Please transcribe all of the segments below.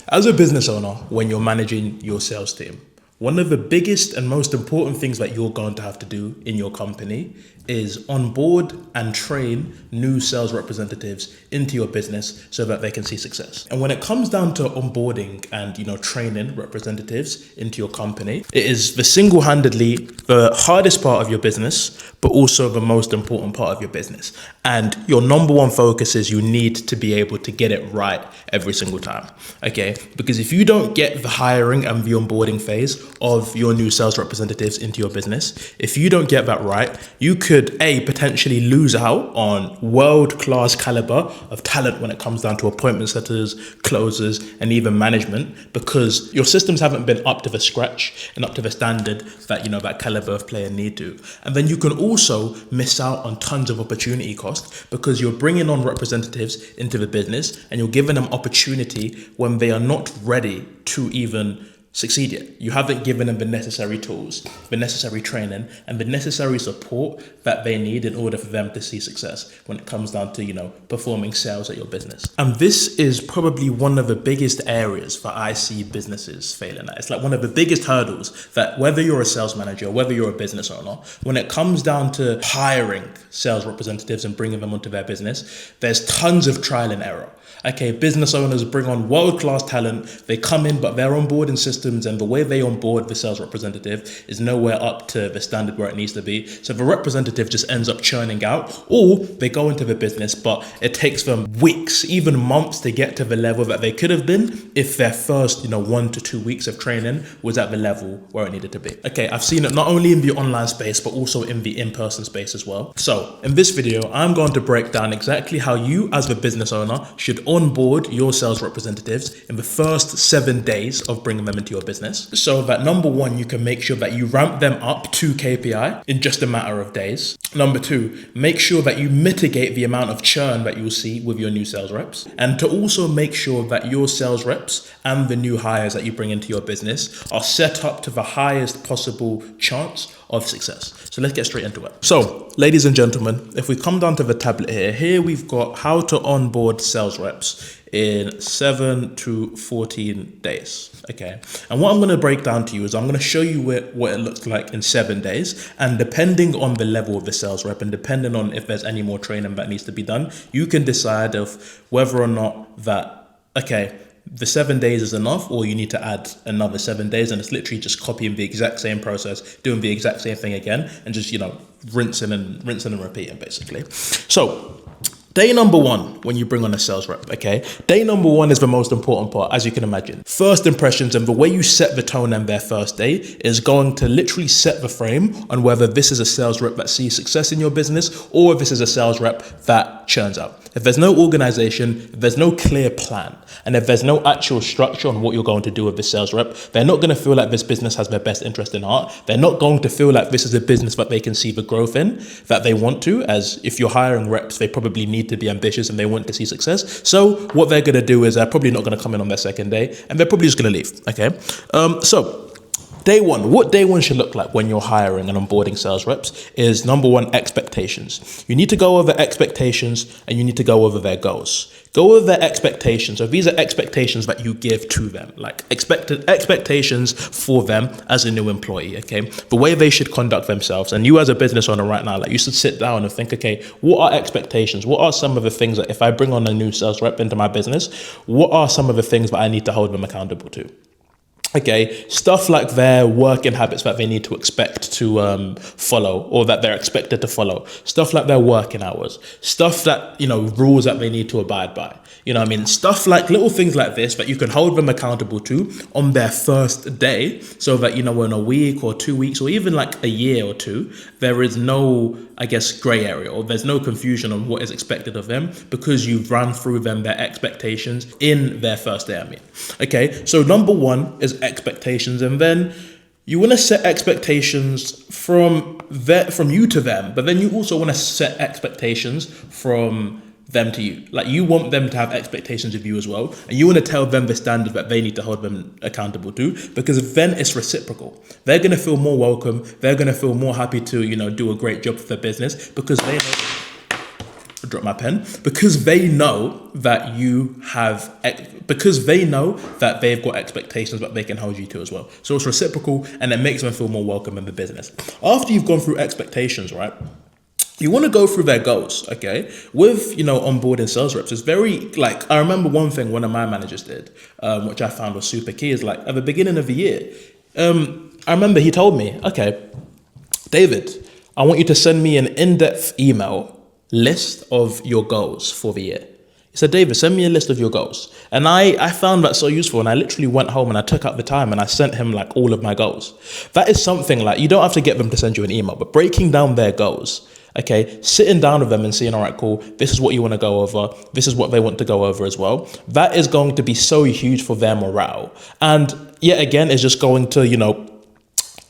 As a business owner, when you're managing your sales team, one of the biggest and most important things that you're going to have to do in your company is onboard and train new sales representatives into your business so that they can see success. And when it comes down to onboarding and training representatives into your company, it is the single-handedly the hardest part of your business, but also the most important part of your business. And your number one focus is you need to be able to get it right every single time. Okay, because if you don't get the hiring and the onboarding phase of your new sales representatives into your business, if you don't get that right, you could potentially lose out on world-class caliber of talent when it comes down to appointment setters, closers, and even management, because your systems haven't been up to the scratch and up to the standard that that caliber of player need to. And then you can also miss out on tons of opportunity cost because you're bringing on representatives into the business and you're giving them opportunity when they are not ready to even succeed yet. You haven't given them the necessary tools, the necessary training, and the necessary support that they need in order for them to see success when it comes down to, performing sales at your business. And this is probably one of the biggest areas that I see businesses failing at. It's like one of the biggest hurdles that whether you're a sales manager, whether you're a business owner, when it comes down to hiring sales representatives and bringing them onto their business, there's tons of trial and error. Okay, business owners bring on world-class talent. They come in, but their onboarding systems and the way they onboard the sales representative is nowhere up to the standard where it needs to be. So the representative just ends up churning out, or they go into the business, but it takes them weeks, even months to get to the level that they could have been if their first, 1 to 2 weeks of training was at the level where it needed to be. Okay, I've seen it not only in the online space, but also in the in-person space as well. So in this video, I'm going to break down exactly how you as the business owner should onboard your sales representatives in the first 7 days of bringing them into your business, so that number one, you can make sure that you ramp them up to KPI in just a matter of days. Number two, make sure that you mitigate the amount of churn that you'll see with your new sales reps, and to also make sure that your sales reps and the new hires that you bring into your business are set up to the highest possible chance of success. So let's get straight into it. So, ladies and gentlemen, if we come down to the tablet here we've got how to onboard sales reps in 7 to 14 days. Okay, and what I'm going to break down to you is I'm going to show you what it looks like in 7 days, and depending on the level of the sales rep and depending on if there's any more training that needs to be done, you can decide of whether or not that, the 7 days is enough, or you need to add another 7 days, and it's literally just copying the exact same process, doing the exact same thing again, and just, rinsing and repeating basically. So, day number one, when you bring on a sales rep, day number one is the most important part, as you can imagine. First impressions and the way you set the tone on their first day is going to literally set the frame on whether this is a sales rep that sees success in your business or if this is a sales rep that churns out. If there's no organization, if there's no clear plan, and if there's no actual structure on what you're going to do with this sales rep, they're not going to feel like this business has their best interest in heart. They're not going to feel like this is a business that they can see the growth in, that they want to, as if you're hiring reps, they probably need to be ambitious and they want to see success. So what they're going to do is they're probably not going to come in on their second day, and they're probably just going to leave. So day one, what day one should look like when you're hiring and onboarding sales reps is number one, expectations. You need to go over expectations and you need to go over their goals. Go over their expectations. So these are expectations that you give to them, like expected expectations for them as a new employee, the way they should conduct themselves. And you as a business owner right now, you should sit down and think, what are expectations? What are some of the things that if I bring on a new sales rep into my business, what are some of the things that I need to hold them accountable to? Stuff like their working habits that they need to expect to follow, or that they're expected to follow. Stuff like their working hours. Stuff that, rules that they need to abide by. Stuff like little things like this that you can hold them accountable to on their first day, so that, in a week or 2 weeks or even like a year or two, there is no, gray area, or there's no confusion on what is expected of them because you've run through them their expectations in their first day. So number one is expectations, and then you want to set expectations from you to them, but then you also want to set expectations from them to you. Like, you want them to have expectations of you as well, and you want to tell them the standard that they need to hold them accountable to, because then it's reciprocal. They're going to feel more welcome. They're going to feel more happy to, do a great job for their business because they know drop my pen, because they know that because they know that they've got expectations that they can hold you to as well. So it's reciprocal, and it makes them feel more welcome in the business. After you've gone through expectations, right, you want to go through their goals, okay? With, onboarding sales reps, it's very, like, I remember one thing one of my managers did, which I found was super key, is like, at the beginning of the year, I remember he told me, okay, David, I want you to send me an in-depth email list of your goals for the year. He said, David, send me a list of your goals. And I found that so useful. And I literally went home and I took out the time and I sent him like all of my goals. That is something like, you don't have to get them to send you an email, but breaking down their goals, okay, sitting down with them and saying, all right, cool, this is what you want to go over. This is what they want to go over as well. That is going to be so huge for their morale. And yet again, it's just going to,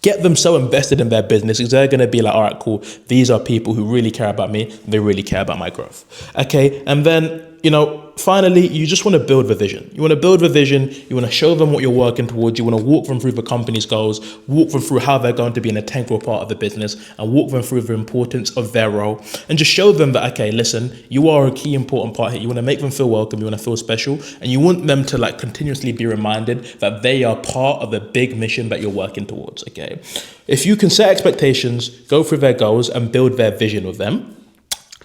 get them so invested in their business, because they're going to be like, all right, cool, these are people who really care about me. They really care about my growth. Okay. And then, finally, you just want to build the vision. You want to build the vision. You want to show them what you're working towards. You want to walk them through the company's goals, walk them through how they're going to be an integral part of the business, and walk them through the importance of their role, and just show them that, okay, listen, you are a key important part here. You want to make them feel welcome. You want to feel special, and you want them to like continuously be reminded that they are part of the big mission that you're working towards. Okay. If you can set expectations, go through their goals and build their vision with them,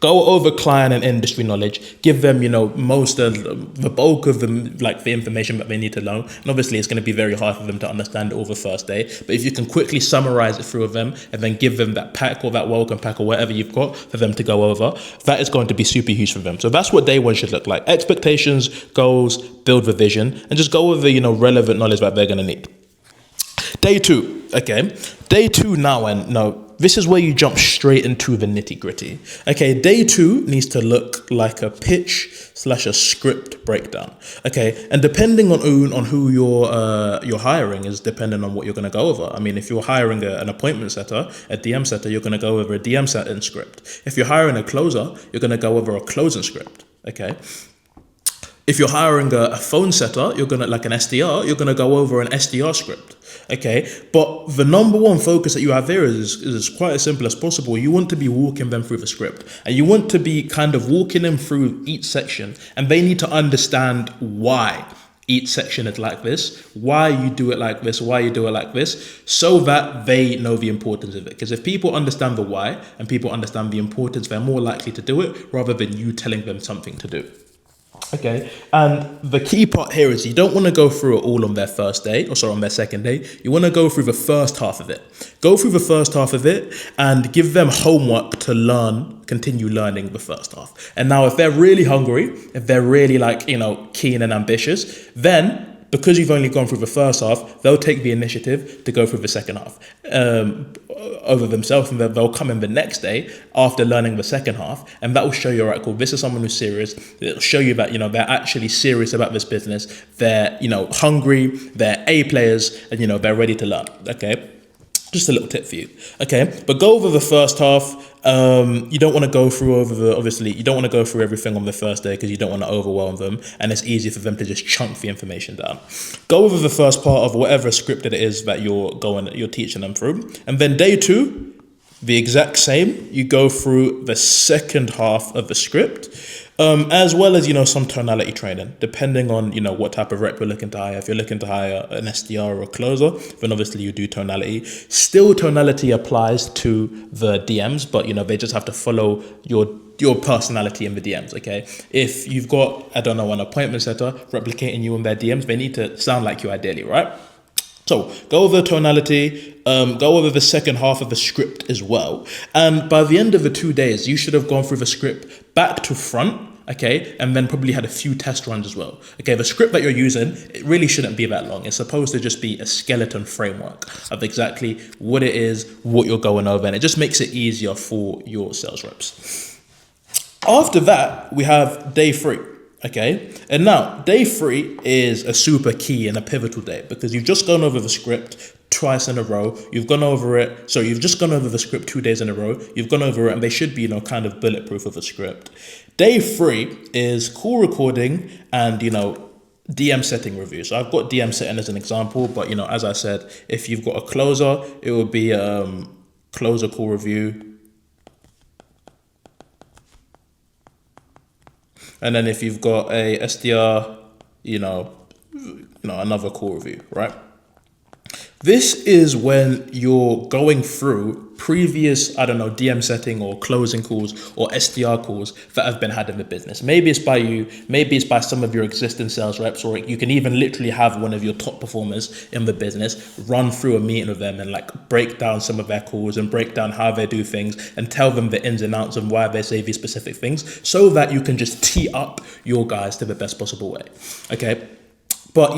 go over client and industry knowledge, give them, most of the bulk of them, like the information that they need to learn. And obviously it's going to be very hard for them to understand it all the first day. But if you can quickly summarize it through with them and then give them that pack or that welcome pack or whatever you've got for them to go over, that is going to be super huge for them. So that's what day one should look like. Expectations, goals, build the vision, and just go with the, relevant knowledge that they're going to need. Day two, okay. Day two now, and no, this is where you jump straight into the nitty gritty. Okay, day two needs to look like a pitch/a script breakdown. Okay, and depending on who you're hiring is depending on what you're going to go over. I mean, if you're hiring an appointment setter, a DM setter, you're going to go over a DM setting script. If you're hiring a closer, you're going to go over a closing script. Okay. If you're hiring a phone setter, you're gonna like an SDR, you're gonna go over an SDR script. Okay, but the number one focus that you have there is quite as simple as possible. You want to be walking them through the script, and you want to be kind of walking them through each section, and they need to understand why each section is like this, why you do it like this, why you do it like this, so that they know the importance of it. Because if people understand the why and people understand the importance, they're more likely to do it rather than you telling them something to do. Okay, and the key part here is you don't want to go through it all on their first day, on their second day. You want to go through the first half of it. Go through the first half of it and give them homework to continue learning the first half. And now if they're really hungry, if they're really keen and ambitious, then because you've only gone through the first half, they'll take the initiative to go through the second half over themselves, and they'll come in the next day after learning the second half, and that will show you, all right, cool, this is someone who's serious. It'll show you that, they're actually serious about this business. They're, hungry, they're A players, and, they're ready to learn, okay? Just a little tip for you, okay? But go over the first half. You don't want to go through obviously, you don't want to go through everything on the first day because you don't want to overwhelm them, and it's easy for them to just chunk the information down. Go over the first part of whatever script it is that you're teaching them through. And then day two, the exact same. You go through the second half of the script, as well as, some tonality training, depending on, what type of rep you're looking to hire. If you're looking to hire an SDR or a closer, then obviously you do tonality. Still, tonality applies to the DMs, but, they just have to follow your personality in the DMs, okay? If you've got, an appointment setter replicating you in their DMs, they need to sound like you ideally, right? So go over tonality, go over the second half of the script as well. And by the end of the 2 days, you should have gone through the script back to front, okay? And then probably had a few test runs as well. Okay, the script that you're using, it really shouldn't be that long. It's supposed to just be a skeleton framework of exactly what it is, what you're going over, and it just makes it easier for your sales reps. After that, we have day 3. Okay, and now day 3 is a super key and a pivotal day because you've just gone over the script twice in a row. You've gone over it. So you've just gone over the script 2 days in a row. You've gone over it, and they should be, kind of bulletproof of a script. Day 3 is call recording and, DM setting review. So I've got DM setting as an example, but, as I said, if you've got a closer, it would be closer call review. And then if you've got a SDR, another call review, right? This is when you're going through previous, DM setting or closing calls or SDR calls that have been had in the business. Maybe it's by you, maybe it's by some of your existing sales reps, or you can even literally have one of your top performers in the business run through a meeting with them and like break down some of their calls and break down how they do things and tell them the ins and outs of why they say these specific things, so that you can just tee up your guys to the best possible way. Okay. But,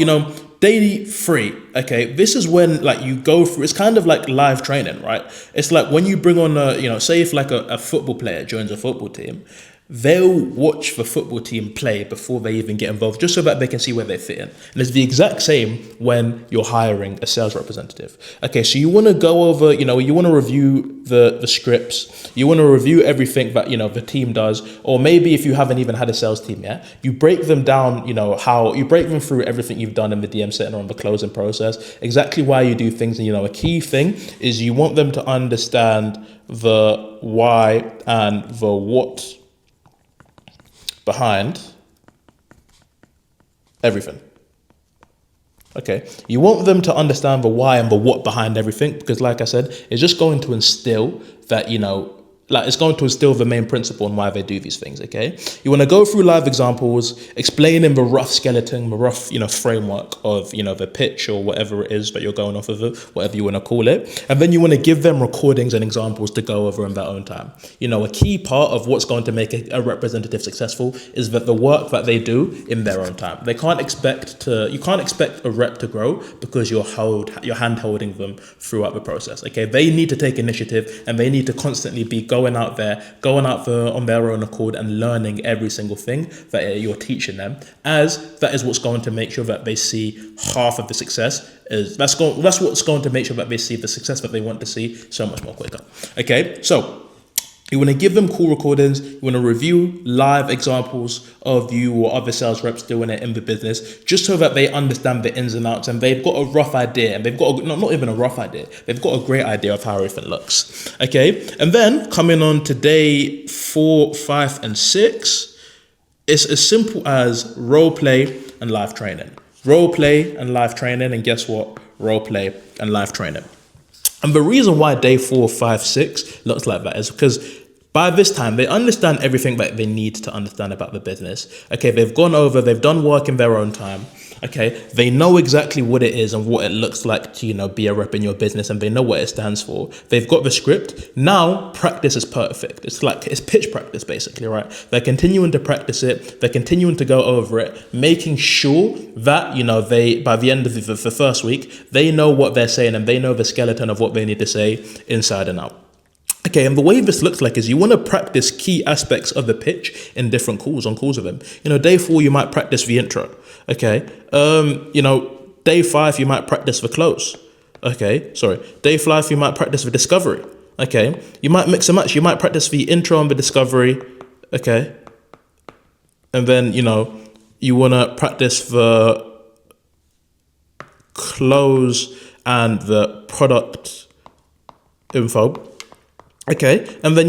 day 3, okay, this is when like you go through, it's kind of like live training, right? It's like when you bring on say if like a football player joins a football team, they'll watch the football team play before they even get involved, just so that they can see where they fit in. And it's the exact same when you're hiring a sales representative. Okay, so you want to go over, you want to review the scripts, you want to review everything that, the team does, or maybe if you haven't even had a sales team yet, you break them down, how you break them through everything you've done in the DM setting or in the closing process, exactly why you do things. And, a key thing is you want them to understand the why and the what behind everything. Okay, you want them to understand the why and the what behind everything, because like I said, it's just going to instill that, it's going to instill the main principle and why they do these things. Okay, you want to go through live examples, explaining the rough skeleton, the rough, framework of, the pitch or whatever it is that you're going off of, whatever you want to call it. And then you want to give them recordings and examples to go over in their own time. A key part of what's going to make a representative successful is that the work that they do in their own time. You can't expect a rep to grow because you're hand holding them throughout the process. Okay, they need to take initiative and they need to constantly be going out there on their own accord and learning every single thing that you're teaching them, as that is what's going to make sure that they see half of the success. That's what's going to make sure that they see the success that they want to see so much more quicker. Okay, so you want to give them call recordings. You want to review live examples of you or other sales reps doing it in the business, just so that they understand the ins and outs and they've got a rough idea. And they've got not even a rough idea. They've got a great idea of how everything looks. Okay, and then coming on to day 4, 5, and 6, it's as simple as role play and live training. Role play and live training, and guess what? Role play and live training. And the reason why day 4, 5, 6 looks like that is because by this time, they understand everything that they need to understand about the business. Okay, they've done work in their own time. Okay, they know exactly what it is and what it looks like to, be a rep in your business, and they know what it stands for. They've got the script. Now, practice is perfect. It's pitch practice, basically, right? They're continuing to practice it. They're continuing to go over it, making sure that, by the end of the first week, they know what they're saying and they know the skeleton of what they need to say inside and out. Okay, and the way this looks like is you want to practice key aspects of the pitch in different calls, on calls with them. Day 4, you might practice the intro. Okay, day 5, you might practice the close. Okay, sorry. Day 5, you might practice the discovery. Okay, you might mix and match. You might practice the intro and the discovery. Okay, and then, you want to practice the close and the product info. Okay, and then,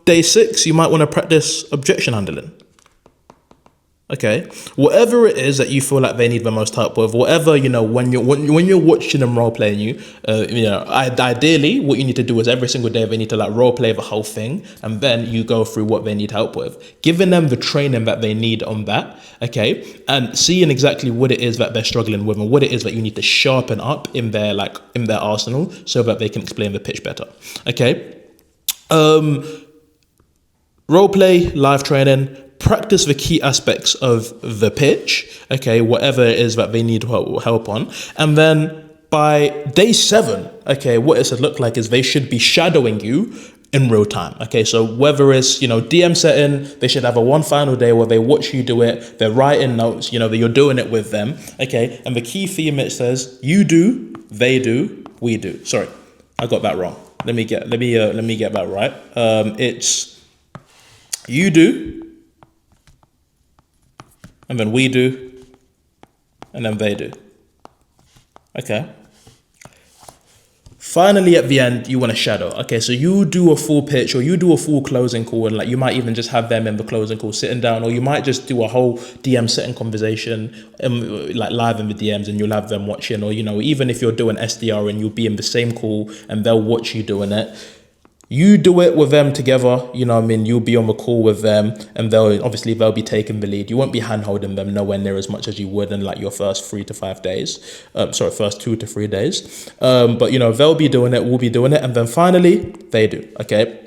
day 6, you might want to practice objection handling. Okay, whatever it is that you feel like they need the most help with, whatever, when you're watching them role playing you, ideally what you need to do is every single day they need to role play the whole thing, and then you go through what they need help with, giving them the training that they need on that. Okay, and seeing exactly what it is that they're struggling with and what it is that you need to sharpen up in their arsenal so that they can explain the pitch better. Okay. Role play, live training, practice the key aspects of the pitch, okay, whatever it is that they need help on. And then by day 7, okay, what it should look like is they should be shadowing you in real time. Okay, so whether it's, DM setting, they should have one final day where they watch you do it, they're writing notes, that you're doing it with them. Okay, and the key theme, it says, you do, they do, we do. Sorry, I got that wrong. Let me get that right. It's you do, and then we do, and then they do. Okay. Finally, at the end, you want to shadow. Okay, so you do a full pitch or you do a full closing call, and like you might even just have them in the closing call sitting down, or you might just do a whole DM setting conversation, like live in the DMs, and you'll have them watching. Or even if you're doing SDR and you'll be in the same call and they'll watch you doing it. You do it with them together, you'll be on the call with them, and they'll be taking the lead. You won't be hand-holding them nowhere near as much as you would in like your first 3 to 5 days. First 2 to 3 days. But they'll be doing it, we'll be doing it, and then finally they do, okay?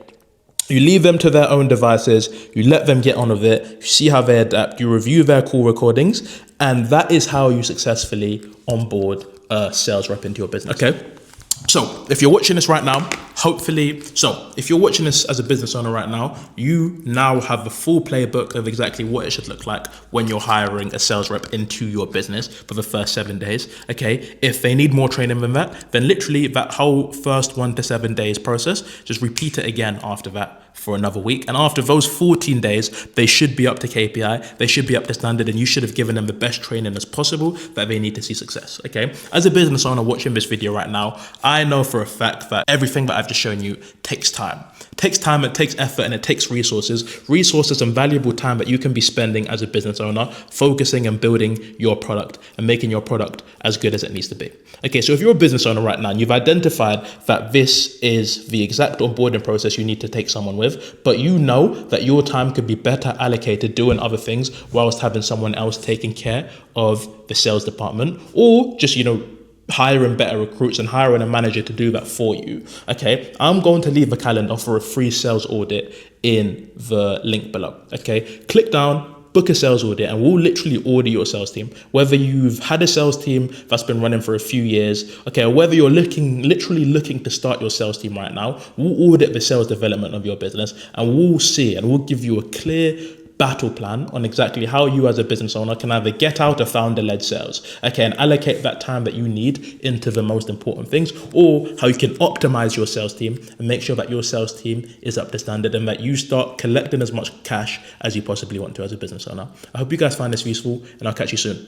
You leave them to their own devices, you let them get on with it, you see how they adapt, you review their call recordings, and that is how you successfully onboard a sales rep into your business, okay? So if you're watching this right now, if you're watching this as a business owner right now, you now have the full playbook of exactly what it should look like when you're hiring a sales rep into your business for the first 7 days. Okay. If they need more training than that, then literally that whole first 1 to 7 days process, just repeat it again after that for another week. And after those 14 days, they should be up to KPI, they should be up to standard, and you should have given them the best training as possible that they need to see success, okay? As a business owner watching this video right now, I know for a fact that everything that I've just shown you takes time. It takes time, it takes effort, and it takes resources and valuable time that you can be spending as a business owner, focusing and building your product and making your product as good as it needs to be. Okay, so if you're a business owner right now and you've identified that this is the exact onboarding process you need to take someone with, but you know that your time could be better allocated doing other things whilst having someone else taking care of the sales department, or just, hiring better recruits and hiring a manager to do that for you. Okay, I'm going to leave a calendar for a free sales audit in the link below. Okay, click down, book a sales audit, and we'll literally audit your sales team. Whether you've had a sales team that's been running for a few years, okay, or whether you're literally looking to start your sales team right now, we'll audit the sales development of your business, and we'll see, and we'll give you a clear battle plan on exactly how you as a business owner can either get out of founder-led sales, okay, and allocate that time that you need into the most important things, or how you can optimize your sales team and make sure that your sales team is up to standard and that you start collecting as much cash as you possibly want to as a business owner. I hope you guys find this useful, and I'll catch you soon.